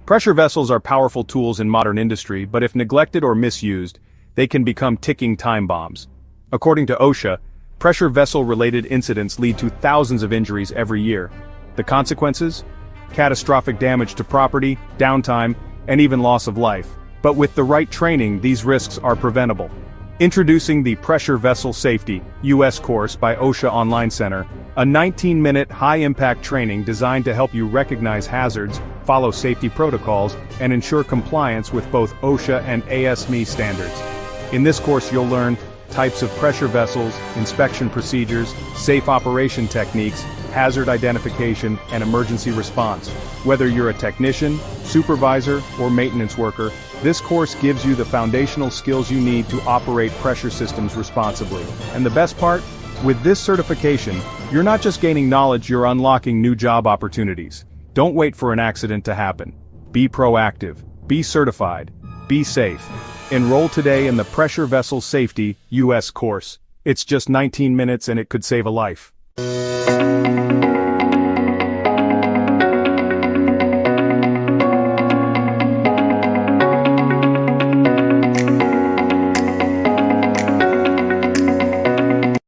Pressure vessels are powerful tools in modern industry, but if neglected or misused, they can become ticking time bombs. According to OSHA, pressure vessel-related incidents lead to thousands of injuries every year. The consequences? Catastrophic damage to property, downtime, and even loss of life. But with the right training, these risks are preventable. Introducing the Pressure Vessel Safety U.S. course by OSHA Online Center, a 19-minute high-impact training designed to help you recognize hazards, follow safety protocols, and ensure compliance with both OSHA and ASME standards. In this course you'll learn types of pressure vessels, inspection procedures, safe operation techniques, hazard identification, and emergency response. Whether you're a technician, supervisor, or maintenance worker, this course gives you the foundational skills you need to operate pressure systems responsibly. And the best part? With this certification, you're not just gaining knowledge, you're unlocking new job opportunities. Don't wait for an accident to happen. Be proactive, be certified, be safe. Enroll today in the Pressure Vessel Safety U.S. course. It's just 19 minutes and it could save a life.